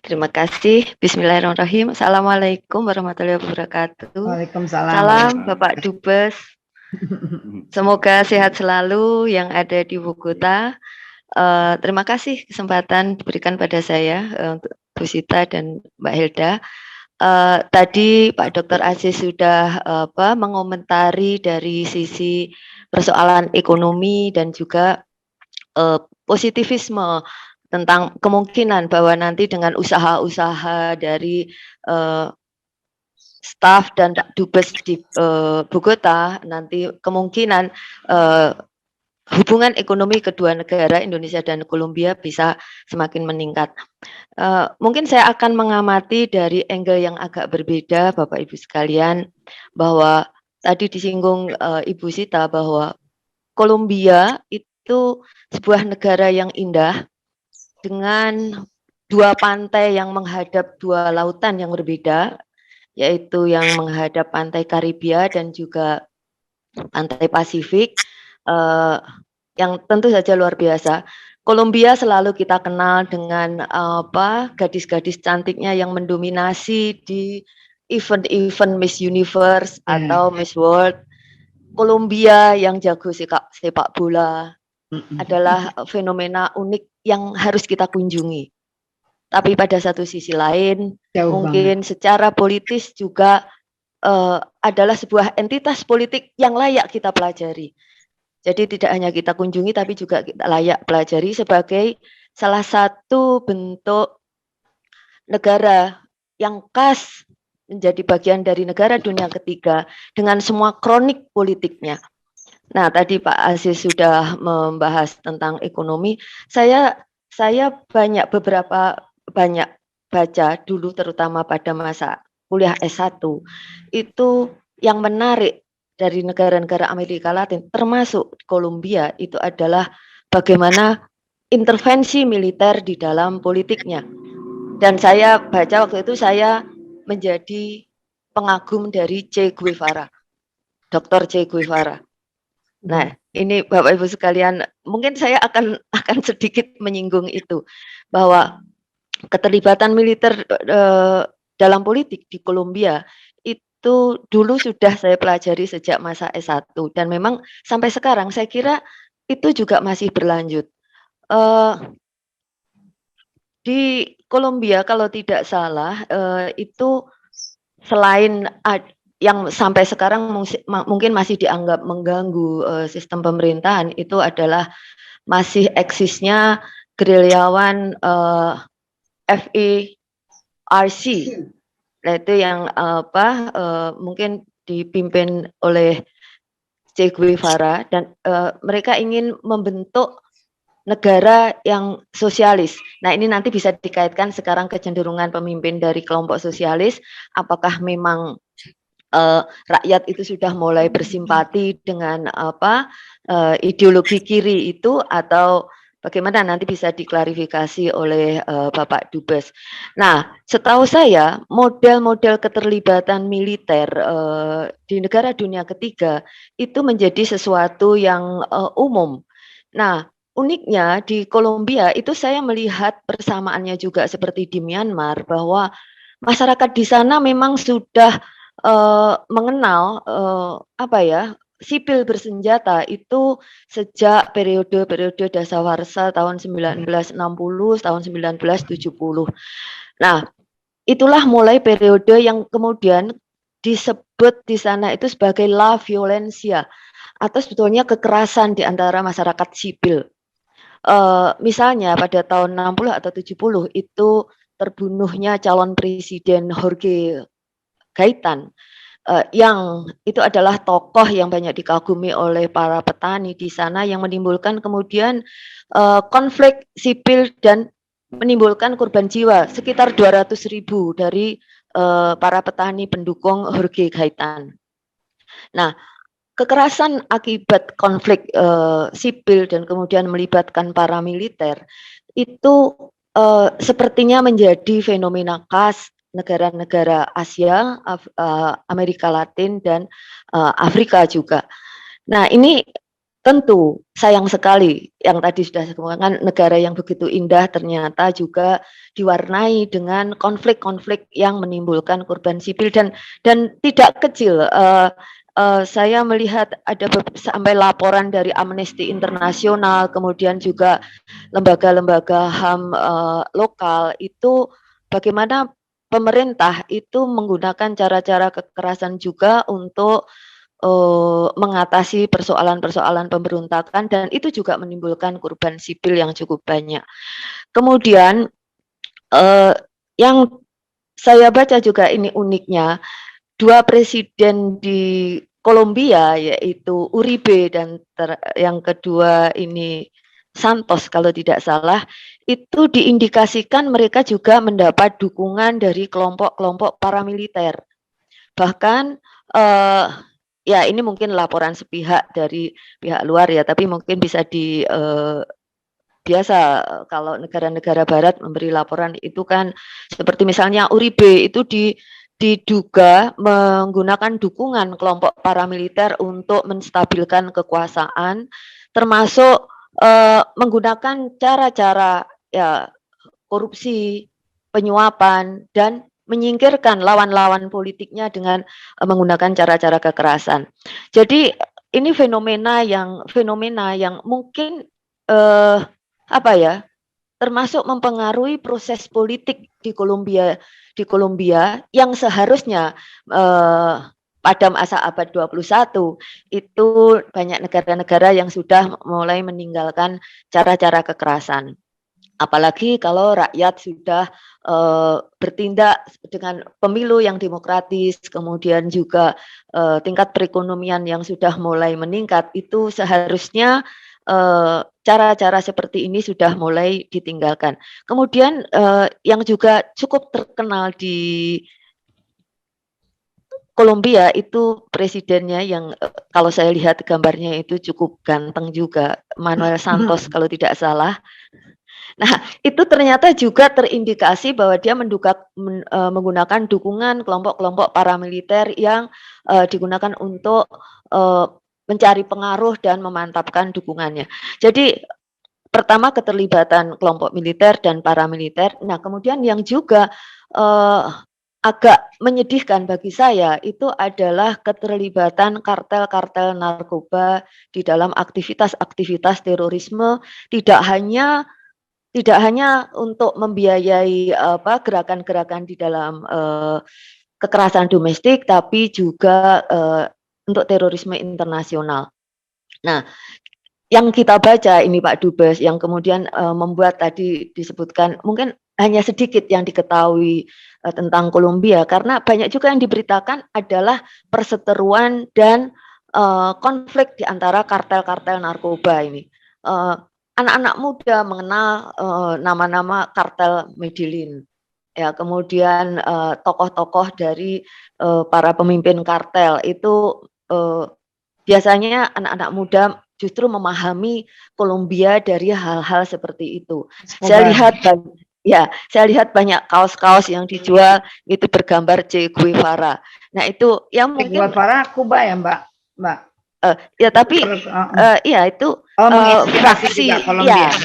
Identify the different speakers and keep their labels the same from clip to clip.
Speaker 1: Terima kasih. Bismillahirrahmanirrahim. Assalamualaikum warahmatullahi wabarakatuh.
Speaker 2: Waalaikumsalam.
Speaker 1: Salam Bapak Dubes. Semoga sehat selalu yang ada di Bogota. Terima kasih kesempatan diberikan pada saya untuk Bu Sita dan Mbak Hilda. Tadi Pak Dr. Aziz sudah mengomentari dari sisi persoalan ekonomi dan juga positivisme tentang kemungkinan bahwa nanti dengan usaha-usaha dari staf dan dubes di Bogota nanti kemungkinan hubungan ekonomi kedua negara Indonesia dan Kolombia bisa semakin meningkat. Mungkin saya akan mengamati dari angle yang agak berbeda, Bapak Ibu sekalian, bahwa tadi disinggung Ibu Sita bahwa Kolombia itu sebuah negara yang indah dengan dua pantai yang menghadap dua lautan yang berbeda, yaitu yang menghadap pantai Karibia dan juga pantai Pasifik, yang tentu saja luar biasa. Kolombia selalu kita kenal dengan gadis-gadis cantiknya yang mendominasi di event-event Miss Universe atau Miss World. Kolombia yang jago sepak bola adalah fenomena unik yang harus kita kunjungi. Tapi pada satu sisi lain, mungkin secara politis juga adalah sebuah entitas politik yang layak kita pelajari. Jadi tidak hanya kita kunjungi, tapi juga kita layak pelajari sebagai salah satu bentuk negara yang khas menjadi bagian dari negara dunia ketiga dengan semua kronik politiknya. Nah, tadi Pak Aziz sudah membahas tentang ekonomi. Saya banyak baca dulu terutama pada masa kuliah S1. Itu yang menarik dari negara-negara Amerika Latin termasuk Kolombia itu adalah bagaimana intervensi militer di dalam politiknya. Dan saya baca waktu itu saya menjadi pengagum dari Che Guevara. Dr. Che Guevara. Nah, ini Bapak Ibu sekalian, mungkin saya akan sedikit menyinggung itu bahwa keterlibatan militer dalam politik di Kolombia itu dulu sudah saya pelajari sejak masa S1 dan memang sampai sekarang saya kira itu juga masih berlanjut. Di Kolombia kalau tidak salah itu selain yang sampai sekarang mungkin masih dianggap mengganggu sistem pemerintahan itu adalah masih eksisnya gerilyawan FARC. Nah, itu yang mungkin dipimpin oleh Che Guevara dan mereka ingin membentuk negara yang sosialis. Nah, ini nanti bisa dikaitkan sekarang kecenderungan pemimpin dari kelompok sosialis, apakah memang rakyat itu sudah mulai bersimpati dengan ideologi kiri itu atau bagaimana nanti bisa diklarifikasi oleh Bapak Dubes. Nah, setahu saya model-model keterlibatan militer di negara dunia ketiga itu menjadi sesuatu yang umum. Nah, uniknya di Kolombia itu saya melihat persamaannya juga seperti di Myanmar bahwa masyarakat di sana memang sudah mengenal sipil bersenjata itu sejak periode dasawarsa tahun 1960 tahun 1970. Nah, itulah mulai periode yang kemudian disebut di sana itu sebagai la violencia atau sebetulnya kekerasan di antara masyarakat sipil. Misalnya pada tahun 60 atau 70 itu terbunuhnya calon presiden Jorge Gaitan yang itu adalah tokoh yang banyak dikagumi oleh para petani di sana yang menimbulkan kemudian konflik sipil dan menimbulkan korban jiwa sekitar 200.000 dari para petani pendukung Jorge Gaitan. Nah, kekerasan akibat konflik sipil dan kemudian melibatkan para militer itu sepertinya menjadi fenomena khas negara-negara Asia, Amerika Latin dan Afrika juga. Nah, ini tentu sayang sekali yang tadi sudah saya kemukakan, negara yang begitu indah ternyata juga diwarnai dengan konflik-konflik yang menimbulkan korban sipil dan tidak kecil. Saya melihat ada sampai laporan dari Amnesty Internasional, kemudian juga lembaga-lembaga HAM lokal itu bagaimana pemerintah itu menggunakan cara-cara kekerasan juga untuk mengatasi persoalan-persoalan pemberontakan dan itu juga menimbulkan korban sipil yang cukup banyak. Kemudian yang saya baca juga ini uniknya, dua presiden di Kolombia yaitu Uribe dan yang kedua ini Santos kalau tidak salah, itu diindikasikan mereka juga mendapat dukungan dari kelompok-kelompok paramiliter. Bahkan ya ini mungkin laporan sepihak dari pihak luar ya, tapi mungkin bisa biasa kalau negara-negara barat memberi laporan itu kan seperti misalnya Uribe itu diduga menggunakan dukungan kelompok paramiliter untuk menstabilkan kekuasaan, termasuk menggunakan cara-cara ya korupsi, penyuapan dan menyingkirkan lawan-lawan politiknya dengan menggunakan cara-cara kekerasan. Jadi ini fenomena yang mungkin apa ya, termasuk mempengaruhi proses politik di Kolombia yang seharusnya pada masa abad 21 itu banyak negara-negara yang sudah mulai meninggalkan cara-cara kekerasan. Apalagi kalau rakyat sudah bertindak dengan pemilu yang demokratis, kemudian juga tingkat perekonomian yang sudah mulai meningkat, itu seharusnya cara-cara seperti ini sudah mulai ditinggalkan. Kemudian yang juga cukup terkenal di Kolombia itu presidennya yang kalau saya lihat gambarnya itu cukup ganteng juga, Manuel Santos kalau tidak salah. Nah, itu ternyata juga terindikasi bahwa dia menggunakan dukungan kelompok-kelompok paramiliter yang digunakan untuk mencari pengaruh dan memantapkan dukungannya. Jadi pertama keterlibatan kelompok militer dan paramiliter. Nah, kemudian yang juga agak menyedihkan bagi saya itu adalah keterlibatan kartel-kartel narkoba di dalam aktivitas-aktivitas terorisme, tidak hanya untuk membiayai gerakan-gerakan di dalam kekerasan domestik, tapi juga untuk terorisme internasional. Nah, yang kita baca ini Pak Dubes, yang kemudian membuat tadi disebutkan mungkin hanya sedikit yang diketahui tentang Kolombia, karena banyak juga yang diberitakan adalah perseteruan dan konflik di antara kartel-kartel narkoba ini. Anak-anak muda mengenal nama-nama kartel Medellin, ya kemudian tokoh-tokoh dari para pemimpin kartel itu biasanya anak-anak muda justru memahami Kolombia dari hal-hal seperti itu. Saya lihat banyak kaos-kaos yang dijual itu bergambar Che Guevara. Nah itu ya mungkin
Speaker 2: Che Guevara Kuba ya Mbak.
Speaker 1: Ya tapi ya itu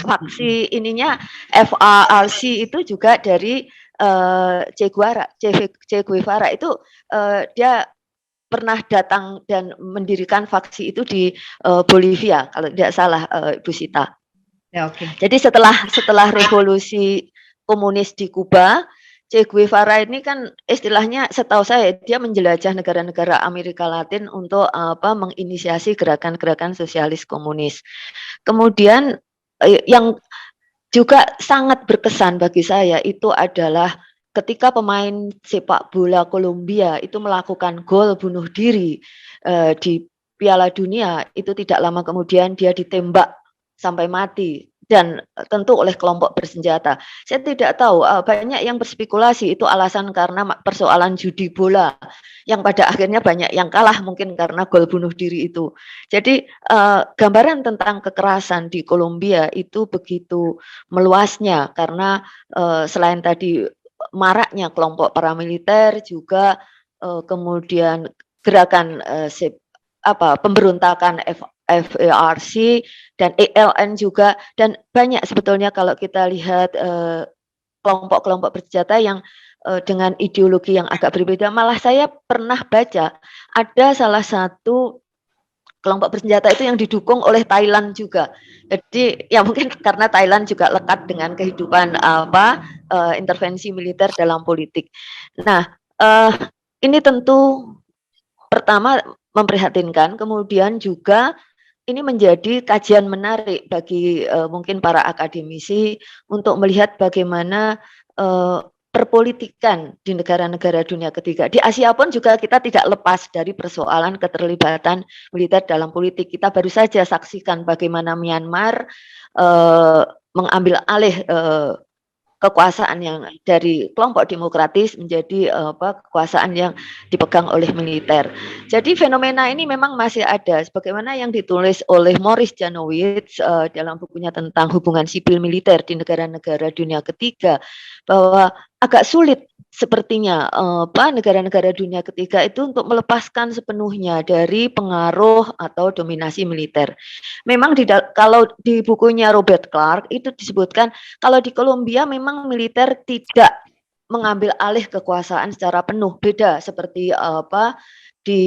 Speaker 1: faksi ininya FARC itu juga dari Che Guevara itu dia pernah datang dan mendirikan faksi itu di Bolivia kalau tidak salah Bu Sita.
Speaker 2: Ya, okay.
Speaker 1: Jadi setelah revolusi komunis di Kuba, Che Guevara ini kan istilahnya setahu saya dia menjelajah negara-negara Amerika Latin untuk menginisiasi gerakan-gerakan sosialis komunis. Kemudian yang juga sangat berkesan bagi saya itu adalah ketika pemain sepak bola Kolombia itu melakukan gol bunuh diri di Piala Dunia, itu tidak lama kemudian dia ditembak sampai mati dan tentu oleh kelompok bersenjata. Saya tidak tahu, banyak yang berspekulasi itu alasan karena persoalan judi bola yang pada akhirnya banyak yang kalah mungkin karena gol bunuh diri itu. Jadi gambaran tentang kekerasan di Kolombia itu begitu meluasnya karena selain tadi maraknya kelompok paramiliter juga kemudian gerakan pemberontakan FARC dan ELN juga, dan banyak sebetulnya kalau kita lihat kelompok-kelompok bersenjata yang dengan ideologi yang agak berbeda. Malah saya pernah baca ada salah satu kelompok bersenjata itu yang didukung oleh Thailand juga. Jadi ya mungkin karena Thailand juga lekat dengan kehidupan intervensi militer dalam politik. Nah, ini tentu pertama memprihatinkan, kemudian juga ini menjadi kajian menarik bagi mungkin para akademisi untuk melihat bagaimana perpolitikan di negara-negara dunia ketiga. Di Asia pun juga kita tidak lepas dari persoalan keterlibatan militer dalam politik. Kita baru saja saksikan bagaimana Myanmar mengambil alih kekuasaan yang dari kelompok demokratis menjadi kekuasaan yang dipegang oleh militer. Jadi fenomena ini memang masih ada, sebagaimana yang ditulis oleh Morris Janowitz dalam bukunya tentang hubungan sipil militer di negara-negara dunia ketiga, bahwa agak sulit sepertinya negara-negara dunia ketiga itu untuk melepaskan sepenuhnya dari pengaruh atau dominasi militer. Memang kalau di bukunya Robert Clark itu disebutkan kalau di Kolombia memang militer tidak mengambil alih kekuasaan secara penuh, beda seperti di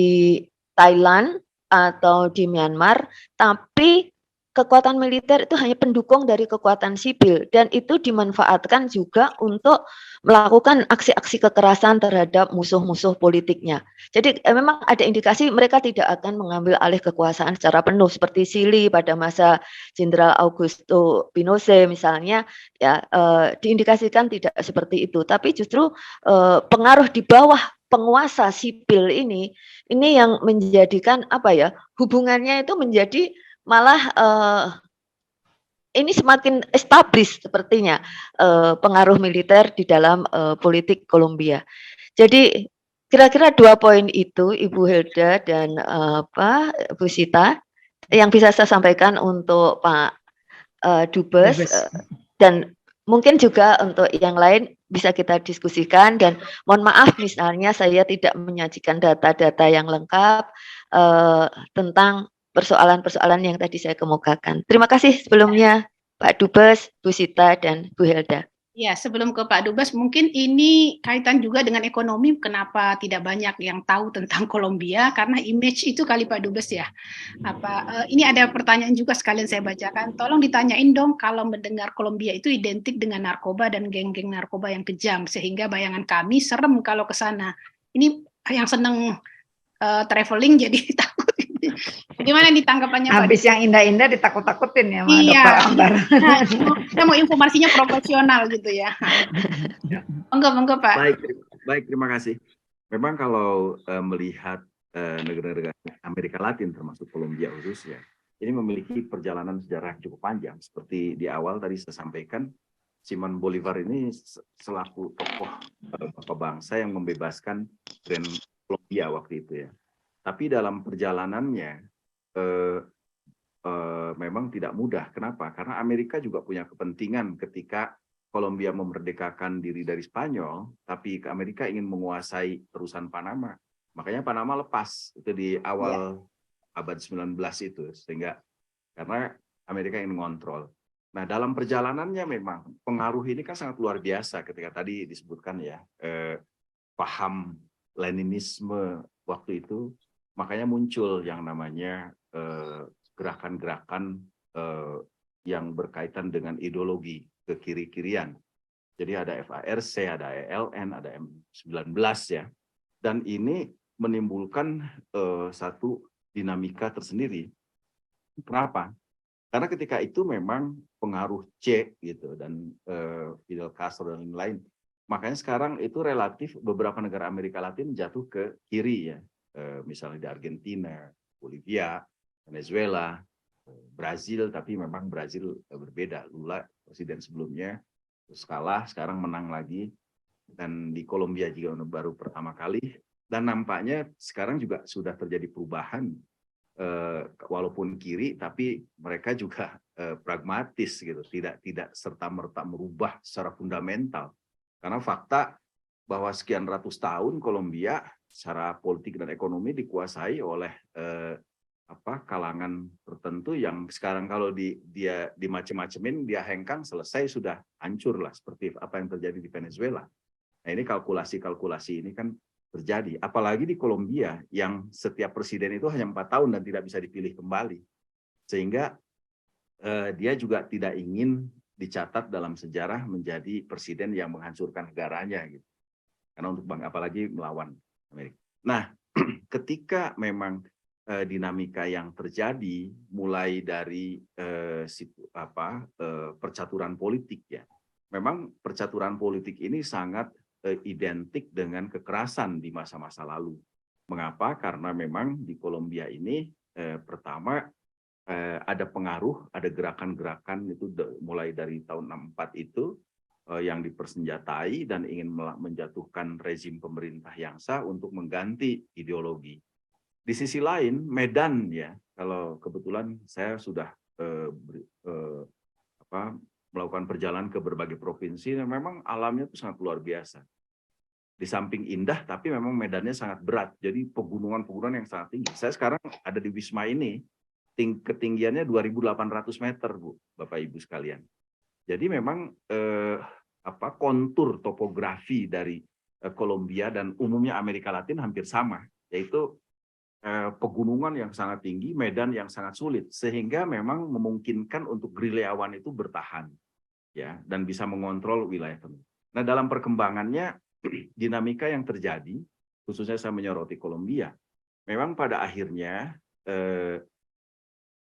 Speaker 1: Thailand atau di Myanmar, tapi kekuatan militer itu hanya pendukung dari kekuatan sipil dan itu dimanfaatkan juga untuk melakukan aksi-aksi kekerasan terhadap musuh-musuh politiknya. Jadi memang ada indikasi mereka tidak akan mengambil alih kekuasaan secara penuh seperti Chili pada masa Jenderal Augusto Pinochet misalnya, ya diindikasikan tidak seperti itu, tapi justru pengaruh di bawah penguasa sipil ini yang menjadikan hubungannya itu menjadi malah ini semakin established sepertinya pengaruh militer di dalam politik Kolombia. Jadi kira-kira 2 poin itu Ibu Hilda dan Bu Sita yang bisa saya sampaikan untuk Pak Dubes, dan mungkin juga untuk yang lain bisa kita diskusikan, dan mohon maaf misalnya saya tidak menyajikan data-data yang lengkap tentang persoalan-persoalan yang tadi saya kemukakan. Terima kasih sebelumnya Pak Dubes, Bu Sita, dan Bu Hilda.
Speaker 3: Ya, sebelum ke Pak Dubes, mungkin ini kaitan juga dengan ekonomi. Kenapa tidak banyak yang tahu tentang Kolombia? Karena image itu kali Pak Dubes ya. Ini ada pertanyaan juga sekalian saya bacakan. Tolong ditanyain dong kalau mendengar Kolombia itu identik dengan narkoba dan geng-geng narkoba yang kejam, sehingga bayangan kami serem kalau ke sana. Ini yang seneng traveling jadi takut. Gimana nih tanggapannya Pak?
Speaker 2: Habis yang indah-indah ditakut-takutin ya sama
Speaker 3: Iya.
Speaker 2: Dr. Ambar.
Speaker 3: Nah, kita mau informasinya profesional gitu ya. Monggo Pak.
Speaker 4: Baik, terima kasih. Memang kalau melihat negara-negara Amerika Latin termasuk Kolombia khususnya, ini memiliki perjalanan sejarah cukup panjang. Seperti di awal tadi saya sampaikan, Simon Bolivar ini selaku tokoh bapak bangsa yang membebaskan Grand Kolombia waktu itu ya. Tapi dalam perjalanannya memang tidak mudah. Kenapa? Karena Amerika juga punya kepentingan ketika Kolombia memerdekakan diri dari Spanyol, tapi Amerika ingin menguasai perusahaan Panama. Makanya Panama lepas itu di awal abad 19 itu, sehingga karena Amerika ingin mengontrol. Nah, dalam perjalanannya memang pengaruh ini kan sangat luar biasa ketika tadi disebutkan ya, paham Leninisme waktu itu, makanya muncul yang namanya gerakan-gerakan yang berkaitan dengan ideologi kekiri-kirian. Jadi ada FARC, ada ELN, ada M19 ya. Dan ini menimbulkan satu dinamika tersendiri. Kenapa? Karena ketika itu memang pengaruh Che gitu dan Fidel Castro dan lain-lain. Makanya sekarang itu relatif beberapa negara Amerika Latin jatuh ke kiri ya. Misalnya di Argentina, Bolivia, Venezuela, Brazil, tapi memang Brazil berbeda. Lula presiden sebelumnya terus kalah, sekarang menang lagi. Dan di Kolombia juga baru pertama kali. Dan nampaknya sekarang juga sudah terjadi perubahan, walaupun kiri, tapi mereka juga pragmatis gitu, tidak serta-merta merubah secara fundamental. Karena fakta bahwa sekian ratus tahun Kolombia secara politik dan ekonomi dikuasai oleh kalangan tertentu yang sekarang kalau dia dimacem-macemin, dia hengkang, selesai, sudah hancur lah, seperti apa yang terjadi di Venezuela. Nah, ini kalkulasi ini kan terjadi, apalagi di Kolombia yang setiap presiden itu hanya 4 tahun dan tidak bisa dipilih kembali, sehingga dia juga tidak ingin dicatat dalam sejarah menjadi presiden yang menghancurkan negaranya gitu. Karena untuk apalagi melawan Amerika. Nah, ketika memang dinamika yang terjadi mulai dari percaturan politik ya. Memang percaturan politik ini sangat identik dengan kekerasan di masa-masa lalu. Mengapa? Karena memang di Kolombia ini pertama ada pengaruh, ada gerakan-gerakan itu mulai dari tahun 64 itu yang dipersenjatai dan ingin menjatuhkan rezim pemerintah yang sah untuk mengganti ideologi. Di sisi lain, Medan ya, kalau kebetulan saya sudah melakukan perjalanan ke berbagai provinsi, dan memang alamnya itu sangat luar biasa. Di samping indah, tapi memang medannya sangat berat. Jadi pegunungan-pegunungan yang sangat tinggi. Saya sekarang ada di Wisma ini, ketinggiannya 2.800 meter, Bu, Bapak Ibu sekalian. Jadi memang kontur topografi dari Kolombia dan umumnya Amerika Latin hampir sama, yaitu pegunungan yang sangat tinggi, medan yang sangat sulit, sehingga memang memungkinkan untuk gerilyawan itu bertahan, ya, dan bisa mengontrol wilayah tersebut. Nah, dalam perkembangannya, dinamika yang terjadi, khususnya saya menyoroti Kolombia, memang pada akhirnya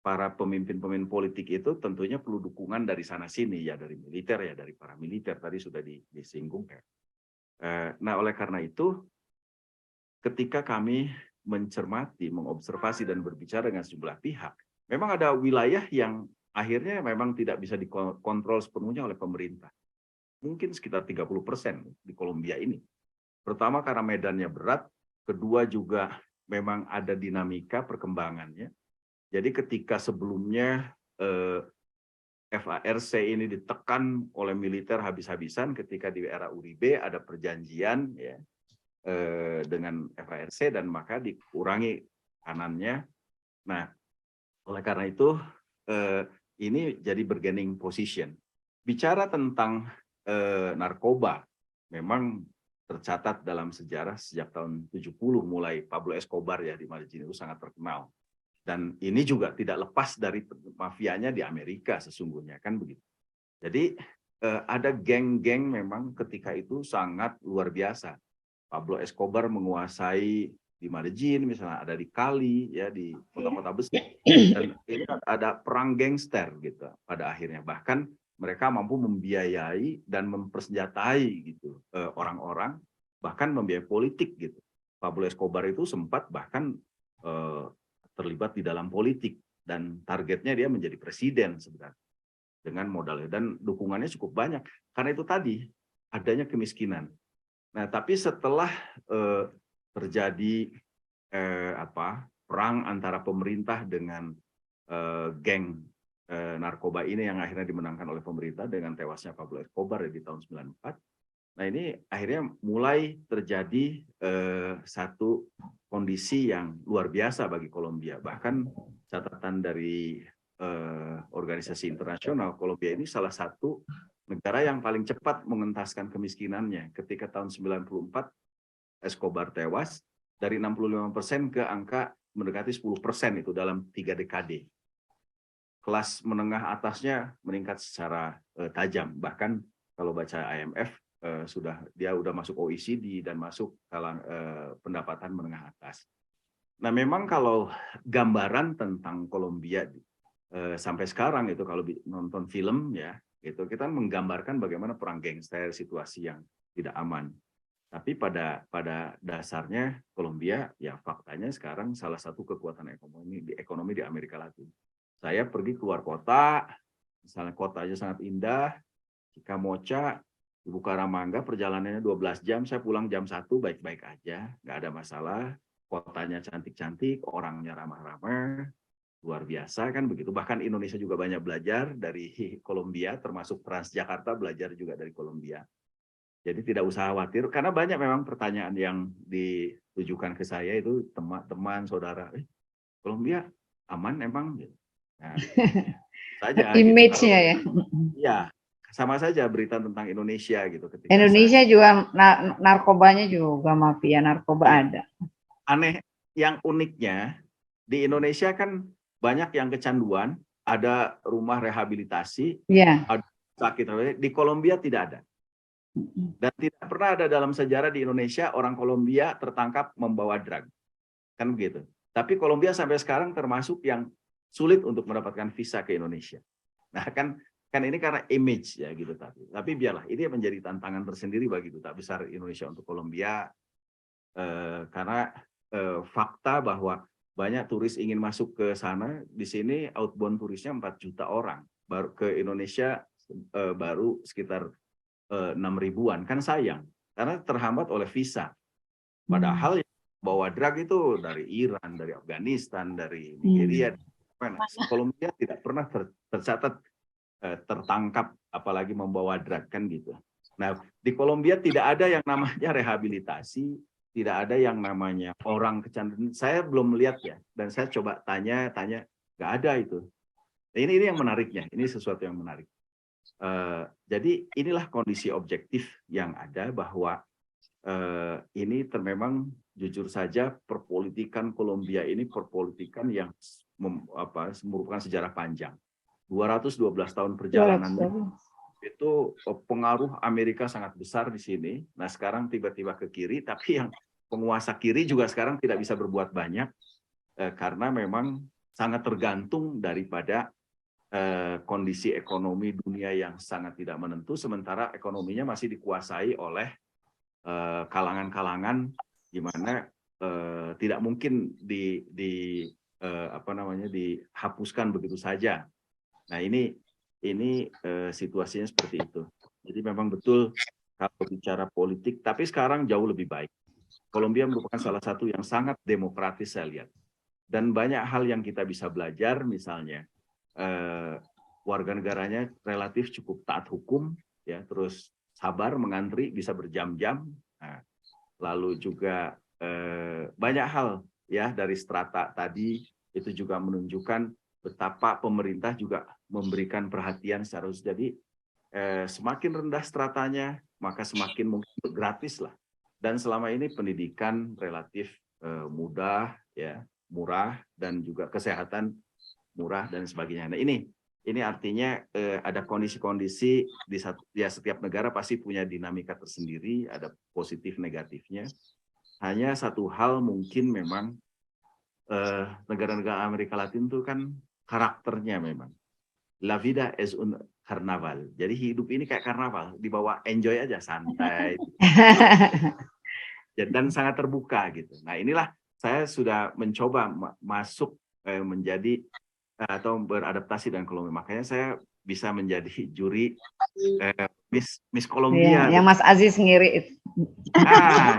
Speaker 4: para pemimpin-pemimpin politik itu tentunya perlu dukungan dari sana-sini, ya, dari militer, ya, dari para militer, tadi sudah disinggung. Nah, oleh karena itu, ketika kami mencermati, mengobservasi, dan berbicara dengan sejumlah pihak, memang ada wilayah yang akhirnya memang tidak bisa dikontrol sepenuhnya oleh pemerintah. Mungkin sekitar 30% di Kolombia ini. Pertama karena medannya berat, kedua juga memang ada dinamika perkembangannya. Jadi ketika sebelumnya FARC ini ditekan oleh militer habis-habisan, ketika di era Uribe ada perjanjian ya dengan FARC dan maka dikurangi kanannya. Nah, oleh karena itu ini jadi bargaining position. Bicara tentang narkoba, memang tercatat dalam sejarah sejak tahun 70 mulai Pablo Escobar ya di Medellin itu sangat terkenal. Dan ini juga tidak lepas dari mafianya di Amerika sesungguhnya, kan begitu. Jadi ada geng-geng memang ketika itu sangat luar biasa. Pablo Escobar menguasai di Medellin, misalnya ada di Cali, ya, di kota-kota besar. Dan ini ada perang gangster gitu pada akhirnya. Bahkan mereka mampu membiayai dan mempersenjatai gitu orang-orang, bahkan membiayai politik gitu. Pablo Escobar itu sempat bahkan terlibat di dalam politik dan targetnya dia menjadi presiden sebenarnya dengan modalnya dan dukungannya cukup banyak. Karena itu tadi adanya kemiskinan. Nah, tapi setelah terjadi perang antara pemerintah dengan geng narkoba ini yang akhirnya dimenangkan oleh pemerintah dengan tewasnya Pablo Escobar di tahun 94. Nah, ini akhirnya mulai terjadi satu kondisi yang luar biasa bagi Kolombia. Bahkan catatan dari organisasi internasional, Kolombia ini salah satu negara yang paling cepat mengentaskan kemiskinannya. Ketika tahun 94 Escobar tewas, dari 65% ke angka mendekati 10% itu dalam 3 dekade. Kelas menengah atasnya meningkat secara tajam. Bahkan kalau baca IMF, dia udah masuk OECD dan masuk dalam pendapatan menengah atas. Nah, memang kalau gambaran tentang Kolombia sampai sekarang itu kalau nonton film ya, itu kita menggambarkan bagaimana perang gangster, situasi yang tidak aman. Tapi pada dasarnya Kolombia ya faktanya sekarang salah satu kekuatan ekonomi di Amerika Latin. Saya pergi keluar kota, misalnya kotanya sangat indah, Chicamocha, di Bucaramanga perjalanannya 12 jam, saya pulang jam 1 baik-baik aja, nggak ada masalah. Kotanya cantik-cantik, orangnya ramah-ramah, luar biasa kan begitu. Bahkan Indonesia juga banyak belajar dari Kolombia, termasuk Transjakarta belajar juga dari Kolombia. Jadi tidak usah khawatir, karena banyak memang pertanyaan yang ditujukan ke saya itu teman-teman, saudara, Kolombia aman emang gitu. Nah, saja
Speaker 2: Image-nya ya.
Speaker 4: Iya, sama saja berita tentang Indonesia gitu ketika
Speaker 2: Indonesia juga narkobanya juga, mafia narkoba
Speaker 4: Iya.
Speaker 2: ada.
Speaker 4: Aneh, yang uniknya di Indonesia kan banyak yang kecanduan, ada rumah rehabilitasi,
Speaker 2: Iya.
Speaker 4: ada sakit. Di Kolombia tidak ada. Dan tidak pernah ada dalam sejarah di Indonesia orang Kolombia tertangkap membawa drug. Kan begitu. Tapi Kolombia sampai sekarang termasuk yang sulit untuk mendapatkan visa ke Indonesia. Nah, kan ini karena image ya gitu, tapi biarlah, ini menjadi tantangan tersendiri bagi Duta Besar Indonesia untuk Kolombia, karena fakta bahwa banyak turis ingin masuk ke sana. Di sini outbound turisnya 4 juta orang, baru ke Indonesia baru sekitar 6 ribuan. Kan sayang karena terhambat oleh visa, padahal yang bawa drug itu dari Iran, dari Afghanistan, dari Nigeria. Kolombia tidak pernah tercatat tertangkap apalagi membawa drug, kan gitu. Nah, di Kolombia tidak ada yang namanya rehabilitasi, tidak ada yang namanya orang kecanduan. Saya belum melihat ya, dan saya coba tanya, nggak ada itu. Ini yang menariknya, ini sesuatu yang menarik. Jadi inilah kondisi objektif yang ada, bahwa ini memang jujur saja perpolitikan Kolombia ini perpolitikan yang merupakan sejarah panjang. 212 tahun perjalanan itu, pengaruh Amerika sangat besar di sini. Nah, sekarang tiba-tiba ke kiri, tapi yang penguasa kiri juga sekarang tidak bisa berbuat banyak karena memang sangat tergantung daripada kondisi ekonomi dunia yang sangat tidak menentu, sementara ekonominya masih dikuasai oleh kalangan-kalangan di mana tidak mungkin dihapuskan begitu saja. Nah, ini situasinya seperti itu. Jadi memang betul kalau bicara politik, tapi sekarang jauh lebih baik. Kolombia merupakan salah satu yang sangat demokratis saya lihat. Dan banyak hal yang kita bisa belajar, misalnya warga negaranya relatif cukup taat hukum, ya, terus sabar mengantri bisa berjam-jam. Nah, lalu juga banyak hal ya dari strata tadi itu juga menunjukkan betapa pemerintah juga memberikan perhatian secara khusus. Jadi semakin rendah stratanya, maka semakin mungkin gratis lah. Dan selama ini pendidikan relatif mudah, ya, murah, dan juga kesehatan murah dan sebagainya. Nah, ini artinya ada kondisi-kondisi di setiap negara pasti punya dinamika tersendiri, ada positif negatifnya. Hanya satu hal mungkin memang negara-negara Amerika Latin itu kan karakternya memang la vida es un carnaval. Jadi hidup ini kayak karnaval, dibawa enjoy aja, santai. Dan sangat terbuka gitu. Nah, inilah saya sudah mencoba masuk menjadi atau beradaptasi dengan Kolombia. Makanya saya bisa menjadi juri Miss Kolombia.
Speaker 2: Yang Mas Aziz ngiri itu.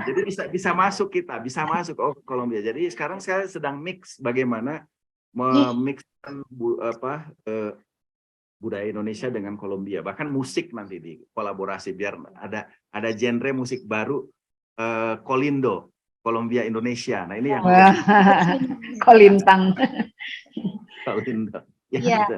Speaker 4: Jadi bisa masuk, kita bisa masuk Kolombia. Jadi sekarang saya sedang mix bagaimana memixkan budaya Indonesia dengan Kolombia, bahkan musik nanti di kolaborasi biar ada genre musik baru, Kolindo, Kolombia Indonesia. Nah, ini yang
Speaker 2: Kolintang.
Speaker 4: Kolindo. Ya,
Speaker 3: Ya.
Speaker 4: gitu.